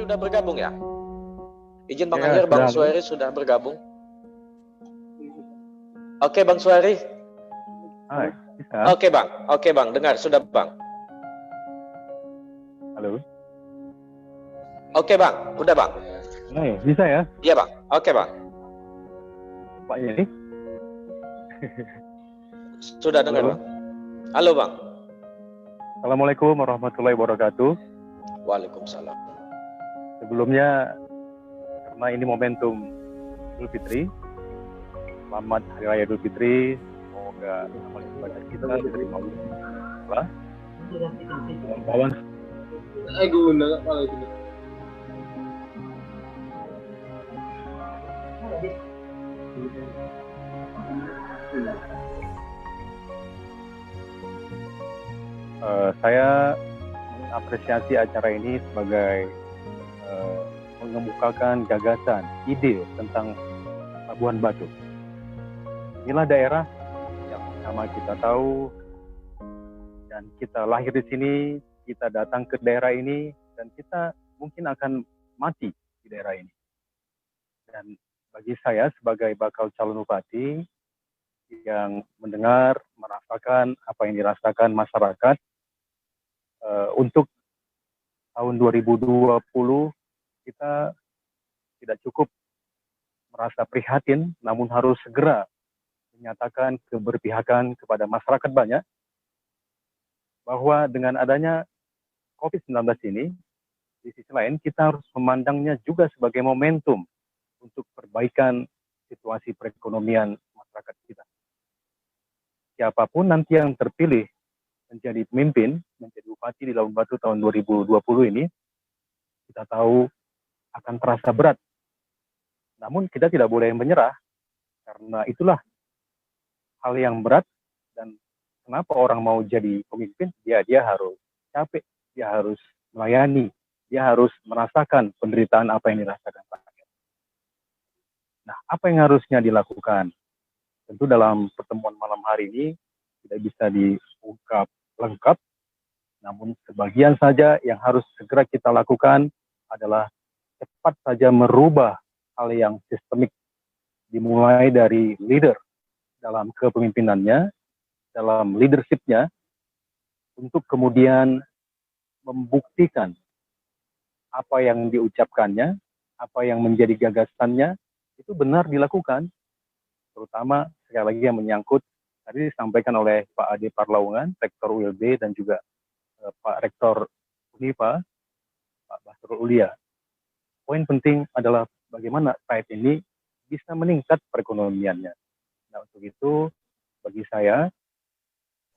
sudah bergabung ya? Izin Bang Ya, Ahyar, Bang sudah. Suhari sudah bergabung. Oke Bang Suhari. Hai, bisa? Oke Bang, dengar sudah Bang. Halo. Oke Bang, udah Bang. Hai, bisa ya? Iya Bang, oke Bang. Pak Yeni? Sudah dengar Halo. Bang. Halo Bang. Assalamualaikum warahmatullahi wabarakatuh. Waalaikumsalam. Sebelumnya, karena ini momentum Idul Fitri, selamat Hari Raya Idul Fitri. Semoga amal ibadah kita diterima Allah. Kawan-kawan. Saya mengapresiasi acara ini sebagai mengemukakan gagasan, ide tentang Labuan Batu. Inilah daerah yang sama kita tahu dan kita lahir di sini, kita datang ke daerah ini dan kita mungkin akan mati di daerah ini. Dan bagi saya sebagai bakal calon bupati yang mendengar, merasakan apa yang dirasakan masyarakat, untuk tahun 2020 kita tidak cukup merasa prihatin, namun harus segera menyatakan keberpihakan kepada masyarakat banyak, bahwa dengan adanya COVID-19 ini, di sisi lain kita harus memandangnya juga sebagai momentum untuk perbaikan situasi perekonomian masyarakat kita. Siapapun nanti yang terpilih menjadi pemimpin, menjadi bupati di Labuan Batu tahun 2020 ini, kita tahu akan terasa berat. Namun kita tidak boleh menyerah, karena itulah hal yang berat. Dan kenapa orang mau jadi pemimpin? Dia harus capek, dia harus melayani, dia harus merasakan penderitaan apa yang dirasakan rakyat. Nah, apa yang harusnya dilakukan? Tentu dalam pertemuan malam hari ini tidak bisa diungkap lengkap, namun sebagian saja yang harus segera kita lakukan adalah cepat saja merubah hal yang sistemik, dimulai dari leader dalam kepemimpinannya, dalam leadership-nya, untuk kemudian membuktikan apa yang diucapkannya, apa yang menjadi gagasannya, itu benar dilakukan, terutama sekali lagi yang menyangkut tadi disampaikan oleh Pak Ade Parlaungan, Rektor ULB, dan juga Pak Rektor Unifa, Pak Basrul Ulia. Poin penting adalah bagaimana rakyat ini bisa meningkat perekonomiannya. Nah, untuk itu, bagi saya,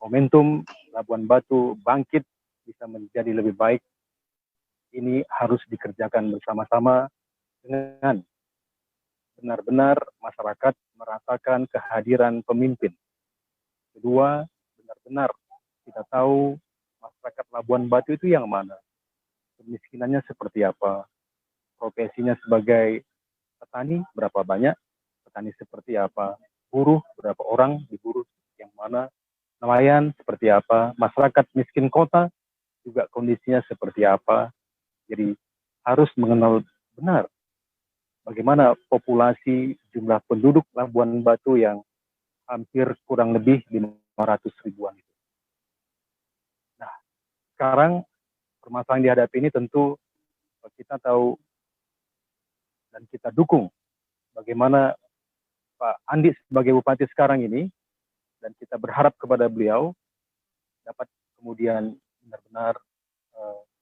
momentum Labuan Batu bangkit bisa menjadi lebih baik. Ini harus dikerjakan bersama-sama dengan benar-benar masyarakat merasakan kehadiran pemimpin. Kedua, benar-benar kita tahu masyarakat Labuan Batu itu yang mana, kemiskinannya seperti apa, profesinya sebagai petani berapa banyak, petani seperti apa, buruh berapa orang di buruh yang mana, nelayan seperti apa, masyarakat miskin kota juga kondisinya seperti apa. Jadi harus mengenal benar bagaimana populasi jumlah penduduk Labuan Batu yang hampir kurang lebih 500 ribuan itu. Nah, sekarang permasalahan yang dihadapi ini tentu kita tahu dan kita dukung bagaimana Pak Andi sebagai bupati sekarang ini, dan kita berharap kepada beliau dapat kemudian benar-benar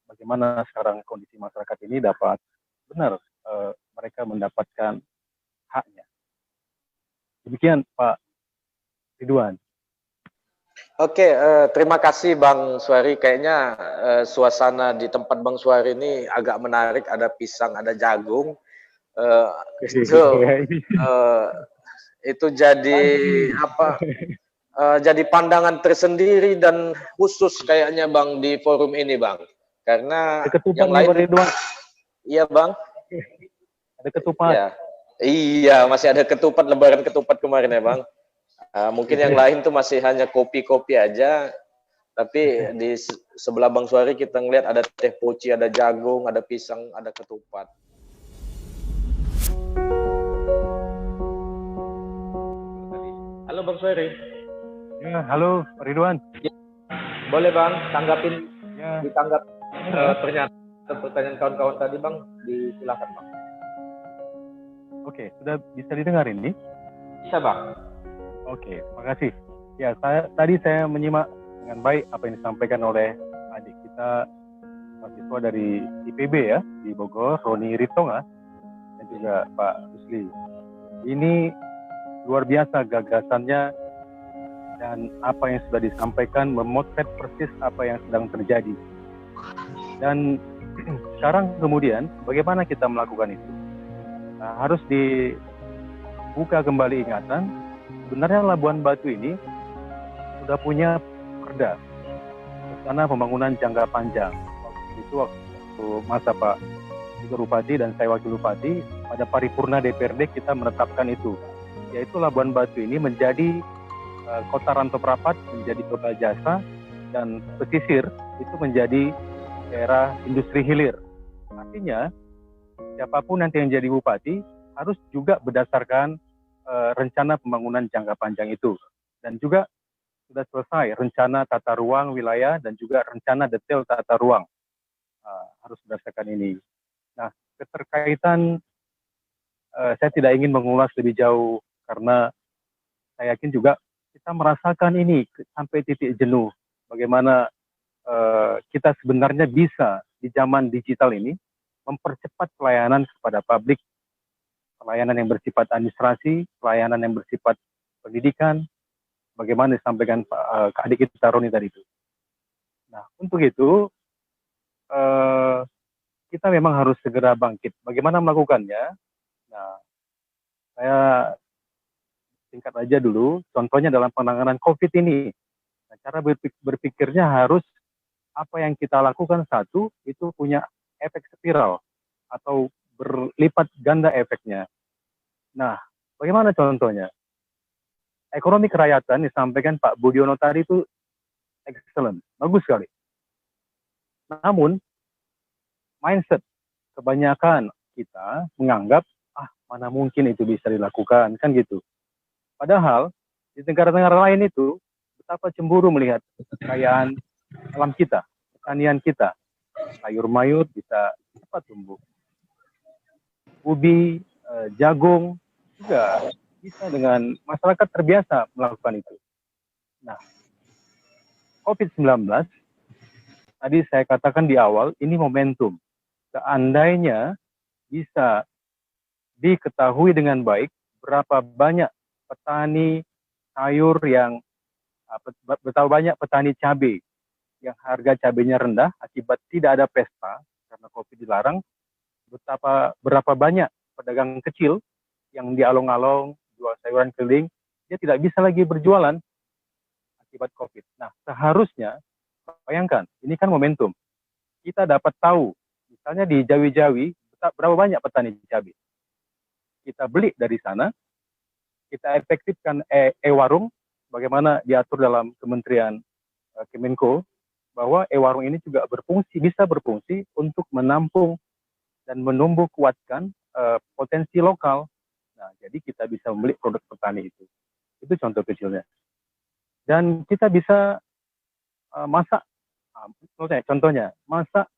bagaimana sekarang kondisi masyarakat ini dapat benar mereka mendapatkan haknya. Demikian Pak Ridwan. Oke, terima kasih Bang Suhari. Kayaknya suasana di tempat Bang Suhari ini agak menarik. Ada pisang, ada jagung. Itu jadi apa? Jadi pandangan tersendiri dan khusus kayaknya Bang di forum ini Bang. Karena ketupat yang lain, Ridwan. Iya Bang. Ada ketupat. Iya, masih ada ketupat, lebaran ketupat kemarin ya Bang. Mungkin yang lain tuh masih hanya kopi-kopi aja, Tapi di sebelah Bang Suari kita ngeliat ada teh poci, ada jagung, ada pisang, ada ketupat. Halo Bang Suari. Ya, halo Ridwan. Boleh Bang, tanggapin, Ya, ditanggap pertanyaan kawan-kawan tadi Bang, disilakan Bang. oke, sudah bisa didengar ini? Bisa Bang. Oke, makasih. Ya, tadi saya menyimak dengan baik apa yang disampaikan oleh adik kita, mahasiswa dari IPB ya, di Bogor, Roni Ritonga, dan juga Pak Rusli. Ini luar biasa gagasannya dan apa yang sudah disampaikan memotret persis apa yang sedang terjadi. Dan sekarang kemudian bagaimana kita melakukan itu? Nah, harus dibuka kembali ingatan. Sebenarnya Labuan Batu ini sudah punya perda rencana pembangunan jangka panjang. Waktu masa Pak Bupati dan saya Wakil Bupati, pada paripurna DPRD kita menetapkan itu, yaitu Labuan Batu ini menjadi kota rantau rapat, menjadi kota jasa, dan pesisir itu menjadi daerah industri hilir. Artinya, siapapun nanti yang jadi bupati harus juga berdasarkan rencana pembangunan jangka panjang itu. Dan juga sudah selesai rencana tata ruang wilayah dan juga rencana detail tata ruang. Harus berdasarkan ini. Nah, keterkaitan saya tidak ingin mengulas lebih jauh karena saya yakin juga kita merasakan ini sampai titik jenuh. Bagaimana kita sebenarnya bisa di zaman digital ini mempercepat pelayanan kepada publik, pelayanan yang bersifat administrasi, pelayanan yang bersifat pendidikan, bagaimana disampaikan adik kita Roni tadi itu. Nah, untuk itu kita memang harus segera bangkit. Bagaimana melakukannya? Nah, saya singkat aja dulu, contohnya dalam penanganan COVID ini. Nah, cara berpikirnya harus apa yang kita lakukan satu, itu punya efek spiral atau berlipat ganda efeknya. Nah, bagaimana contohnya? Ekonomi kerakyatan disampaikan Pak Budiono tadi itu excellent, bagus sekali. Namun, mindset kebanyakan kita menganggap, mana mungkin itu bisa dilakukan, kan gitu. Padahal di negara-negara lain itu betapa cemburu melihat kekayaan alam kita, pertanian kita. Sayur mayur bisa cepat tumbuh. Ubi, jagung juga bisa dengan masyarakat terbiasa melakukan itu. Nah, COVID-19 tadi saya katakan di awal ini momentum. Seandainya bisa diketahui dengan baik berapa banyak petani sayur yang betapa banyak petani cabai yang harga cabainya rendah akibat tidak ada pesta karena COVID dilarang, berapa banyak pedagang kecil yang di along-along jual sayuran keliling, dia tidak bisa lagi berjualan akibat COVID. Nah, seharusnya bayangkan, ini kan momentum. Kita dapat tahu, misalnya di Jawi-Jawi, berapa banyak petani cabai. Kita beli dari sana, kita efektifkan e-warung, bagaimana diatur dalam Kementerian Kemenko, bahwa e-warung ini juga bisa berfungsi untuk menampung dan menumbuh kuatkan potensi lokal. Nah, jadi kita bisa membeli produk petani itu. Itu contoh kecilnya. Dan kita bisa masak, contohnya, masak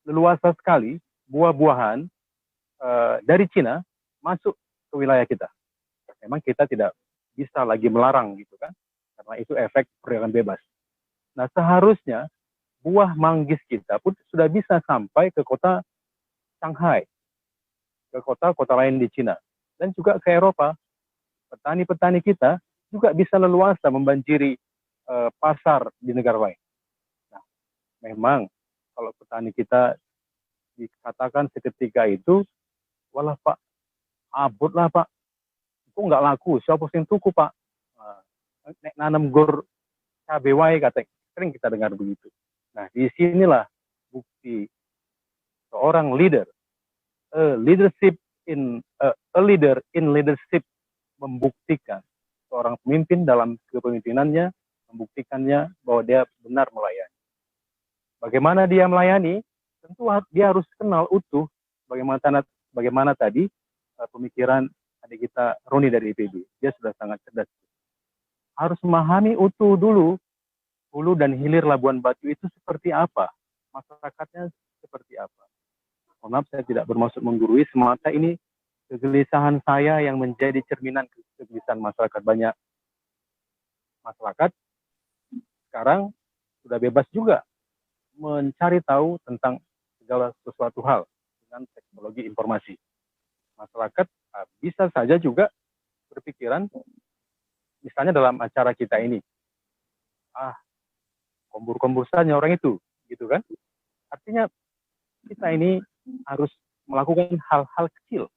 leluasa sekali buah-buahan dari Cina masuk ke wilayah kita. Memang kita tidak bisa lagi melarang gitu kan, karena itu efek perdagangan bebas. Nah, seharusnya buah manggis kita pun sudah bisa sampai ke kota Shanghai, ke kota-kota lain di Cina, dan juga ke Eropa. Petani-petani kita juga bisa leluasa membanjiri pasar di negara lain. Nah, memang kalau petani kita dikatakan seketika itu, walah Pak, abot lah Pak, kok nggak laku, siapa yang tuku Pak? Nek nanam gor cabai wae, kata sering kita dengar begitu. Nah, disinilah bukti seorang leader, a leader in leadership, membuktikan seorang pemimpin dalam kepemimpinannya membuktikannya bahwa dia benar melayani. Bagaimana dia melayani? Tentu dia harus kenal utuh bagaimana tadi pemikiran adik kita Roni dari IPB. Dia sudah sangat cerdas. Harus memahami utuh dulu, hulu dan hilir Labuan Batu itu seperti apa, masyarakatnya seperti apa. Mohon maaf, saya tidak bermaksud menggurui, semata ini kegelisahan saya yang menjadi cerminan kegelisahan masyarakat. Banyak masyarakat sekarang sudah bebas juga mencari tahu tentang segala sesuatu hal dengan teknologi informasi. Masyarakat bisa saja juga berpikiran, misalnya dalam acara kita ini, kombur-kombur saja orang itu, gitu kan? Artinya kita ini harus melakukan hal-hal kecil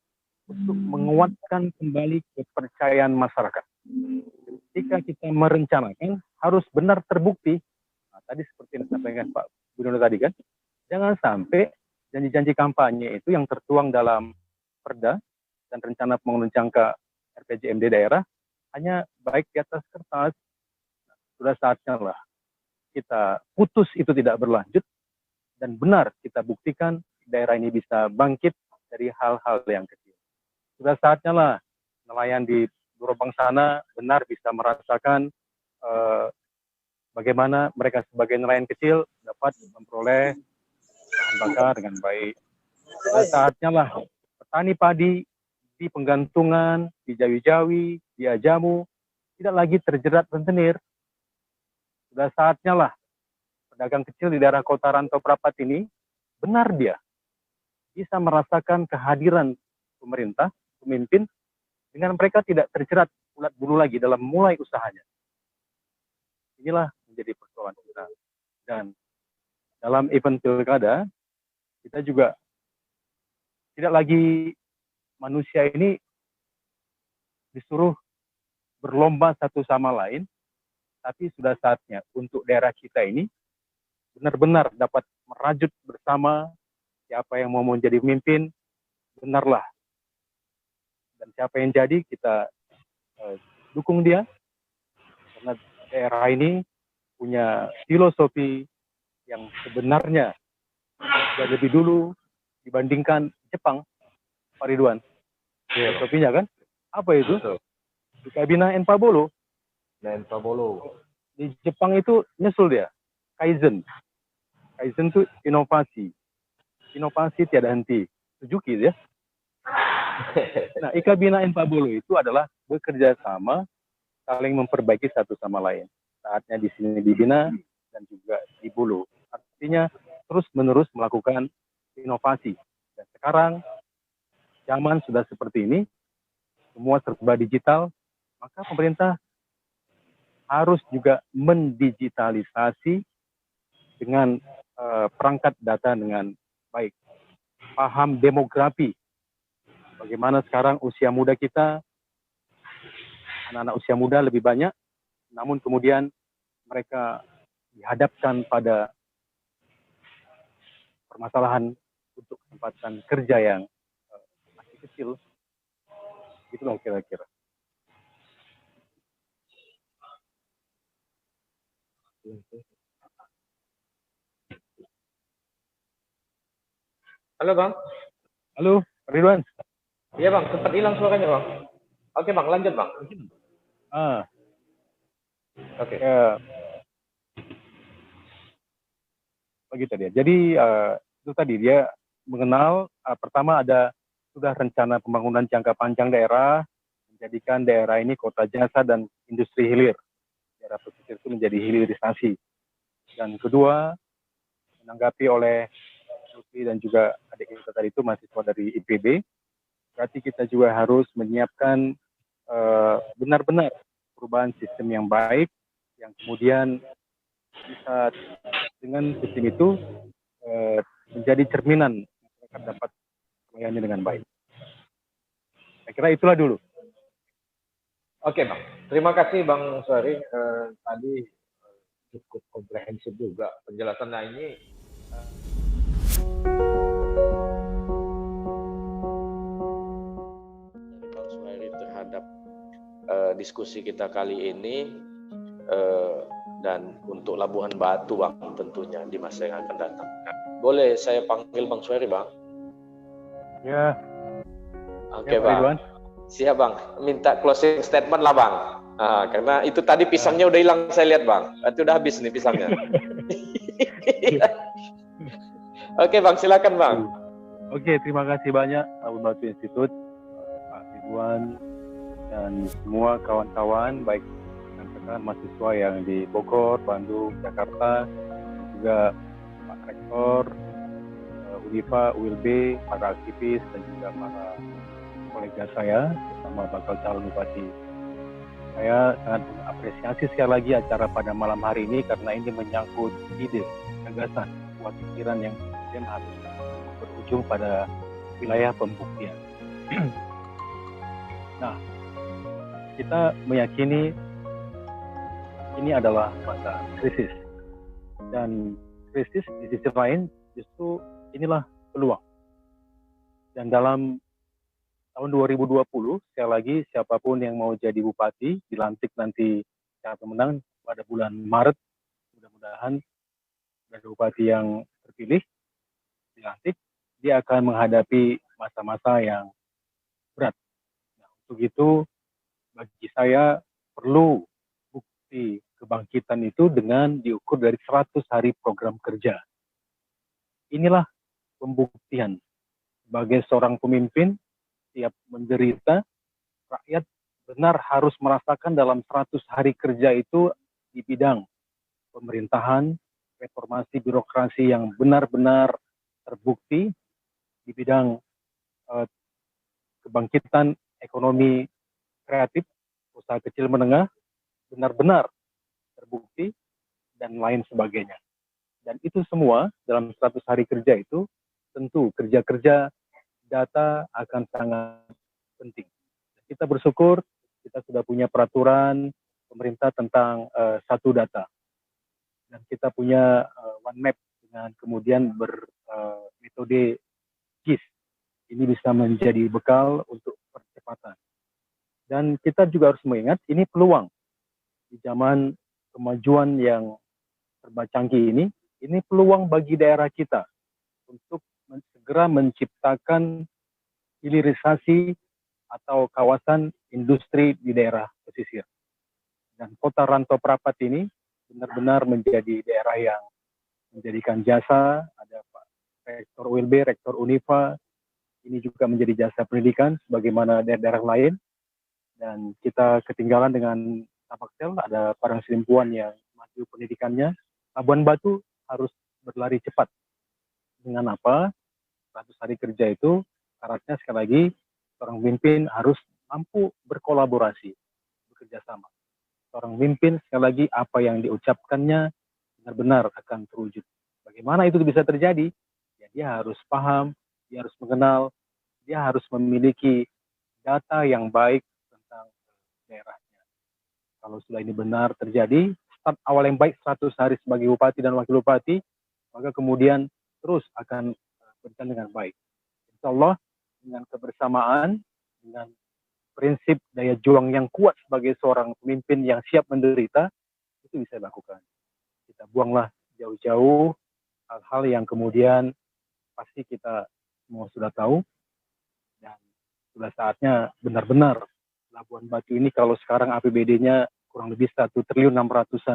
untuk menguatkan kembali kepercayaan masyarakat. Ketika kita merencanakan, harus benar terbukti. Nah, tadi seperti yang disampaikan Pak Budono tadi kan, jangan sampai janji-janji kampanye itu yang tertuang dalam Perda dan rencana pembangunan jangka RPJMD daerah hanya baik di atas kertas. Sudah saatnya lah kita putus itu tidak berlanjut dan benar kita buktikan daerah ini bisa bangkit dari hal-hal yang kecil. Sudah saatnya lah nelayan di Dorobang sana benar bisa merasakan bagaimana mereka sebagai nelayan kecil dapat memperoleh bahan bakar dengan baik. Sudah saatnya lah petani padi di Penggantungan, di Jawi-Jawi, di Ajamu tidak lagi terjerat rentenir. Sudah saatnya lah pedagang kecil di daerah kota Rantau Prapat ini benar dia bisa merasakan kehadiran pemerintah, pemimpin, dengan mereka tidak terjerat ulat bulu lagi dalam mulai usahanya. Inilah menjadi persoalan kita. Dan dalam event pilkada, kita juga tidak lagi manusia ini disuruh berlomba satu sama lain, tapi sudah saatnya untuk daerah kita ini benar-benar dapat merajut bersama siapa yang mau menjadi pemimpin, benarlah. Dan siapa yang jadi, kita dukung dia, karena daerah ini punya filosofi yang sebenarnya sudah lebih dulu dibandingkan Jepang, Pak Ridwan. Filosofinya kan, apa itu? Ikabina Enpabolo. Di Jepang itu nyusul dia, Kaizen. Kaizen itu inovasi. Inovasi tiada henti. Suzuki ya. Nah, Ikabina Enpabolo itu adalah bekerja sama, saling memperbaiki satu sama lain. Saatnya di sini dibina dan juga di Bulu. Artinya terus-menerus melakukan inovasi. Dan sekarang zaman sudah seperti ini, semua serba digital, maka pemerintah harus juga mendigitalisasi dengan perangkat data dengan baik. Paham demografi. Bagaimana sekarang usia muda kita, anak-anak usia muda lebih banyak, namun kemudian mereka dihadapkan pada permasalahan untuk kesempatan kerja yang masih kecil. Itulah kira-kira. Halo Bang. Halo, Ridwan. Iya Bang, sempat hilang suaranya Bang. Oke Bang, lanjut Bang. Oke. Ya, begitu dia. Jadi itu tadi dia mengenal pertama ada sudah rencana pembangunan jangka panjang daerah, menjadikan daerah ini kota jasa dan industri hilir. Daerah pesisir itu menjadi hilirisasi. Dan kedua, menanggapi oleh Lutfi dan juga adik kita tadi itu mahasiswa dari IPB, berarti kita juga harus menyiapkan benar-benar perubahan sistem yang baik, yang kemudian bisa dengan sistem itu menjadi cerminan masyarakat dapat melayani dengan baik. Saya kira itulah dulu. Oke Bang, terima kasih Bang Suari. Tadi cukup komprehensif juga penjelasannya ini. Dari Bang Suari terhadap diskusi kita kali ini, dan untuk Labuhan Batu Bang tentunya di masa yang akan datang. Boleh saya panggil Bang Suheri Bang? Ya. Oke Ya, Pak Bang. Ridwan. Siap Bang, minta closing statement lah Bang. Nah, karena itu tadi pisangnya udah hilang saya lihat Bang. Itu udah habis nih pisangnya. Oke Bang, silakan Bang. Oke, terima kasih banyak Labuhan Batu Institute, Pak Ridwan, dan semua kawan-kawan, baik rekan-rekan mahasiswa yang di Bogor, Bandung, Jakarta, juga Pak Rektor, Unifa, ULB, para aktivis, dan juga para kolega saya, bersama bakal calon bupati. Saya sangat mengapresiasi sekali lagi acara pada malam hari ini karena ini menyangkut ide, gagasan, buat pikiran yang kemudian harus berujung pada wilayah pembuktian. Nah, kita meyakini ini adalah masa krisis. Dan krisis di sisi lain justru inilah peluang. Dan dalam tahun 2020, sekali lagi siapapun yang mau jadi bupati, dilantik nanti secara pemenang pada bulan Maret, mudah-mudahan dari bupati yang terpilih, dilantik, dia akan menghadapi masa-masa yang berat. Nah, untuk itu, bagi saya perlu bukti kebangkitan itu dengan diukur dari 100 hari program kerja. Inilah pembuktian. Sebagai seorang pemimpin, siap menderita, rakyat benar harus merasakan dalam 100 hari kerja itu di bidang pemerintahan, reformasi birokrasi yang benar-benar terbukti, di bidang kebangkitan ekonomi kreatif, usaha kecil menengah, benar-benar terbukti, dan lain sebagainya. Dan itu semua dalam 100 hari kerja itu, tentu kerja-kerja data akan sangat penting. Kita bersyukur kita sudah punya peraturan pemerintah tentang satu data. Dan kita punya one map dengan kemudian bermetode GIS. Ini bisa menjadi bekal untuk percepatan. Dan kita juga harus mengingat ini peluang di zaman kemajuan yang serba canggih ini peluang bagi daerah kita untuk segera menciptakan hilirisasi atau kawasan industri di daerah pesisir. Dan kota Rantau Prapat ini benar-benar menjadi daerah yang menjadikan jasa, ada Pak Rektor ULB, Rektor Unifa, ini juga menjadi jasa pendidikan sebagaimana daerah-daerah lain. Dan kita ketinggalan dengan Tapaksel, ada Padang Sidempuan yang maju pendidikannya. Labuan Batu harus berlari cepat. Dengan apa? 100 hari kerja itu syaratnya sekali lagi seorang pemimpin harus mampu berkolaborasi, bekerja sama. Seorang pemimpin sekali lagi apa yang diucapkannya benar-benar akan terwujud. Bagaimana itu bisa terjadi? Ya, dia harus paham, dia harus mengenal, dia harus memiliki data yang baik tentang daerahnya. Kalau sudah ini benar terjadi, start awal yang baik 100 hari sebagai bupati dan wakil bupati, maka kemudian terus akan berjalan dengan baik. Insya Allah dengan kebersamaan, dengan prinsip daya juang yang kuat sebagai seorang pemimpin yang siap menderita, itu bisa dilakukan. Kita buanglah jauh-jauh hal-hal yang kemudian pasti kita semua sudah tahu, dan sudah saatnya benar-benar Labuan Batu ini kalau sekarang APBD-nya kurang lebih 1.600.000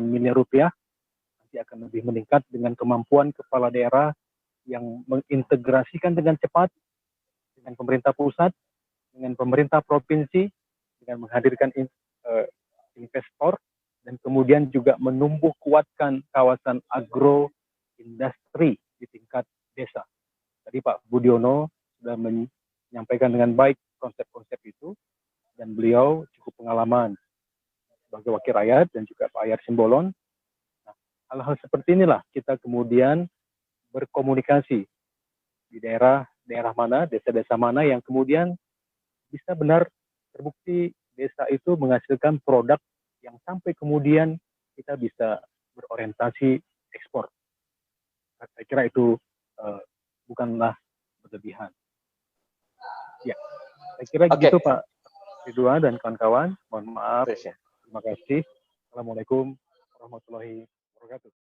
miliar rupiah, nanti akan lebih meningkat dengan kemampuan kepala daerah yang mengintegrasikan dengan cepat dengan pemerintah pusat, dengan pemerintah provinsi, dengan menghadirkan investor, dan kemudian juga menumbuh kuatkan kawasan agro industri di tingkat desa. Tadi Pak Budiono sudah menyampaikan dengan baik konsep-konsep itu, dan beliau cukup pengalaman sebagai wakil rakyat, dan juga Pak Ayar Simbolon. Nah, hal-hal seperti inilah kita kemudian berkomunikasi di daerah mana, desa-desa mana yang kemudian bisa benar terbukti desa itu menghasilkan produk yang sampai kemudian kita bisa berorientasi ekspor. Saya kira itu bukanlah berlebihan. Ya, saya kira gitu Pak Ridwan dan kawan-kawan. Mohon maaf. Terima kasih. Assalamualaikum warahmatullahi wabarakatuh.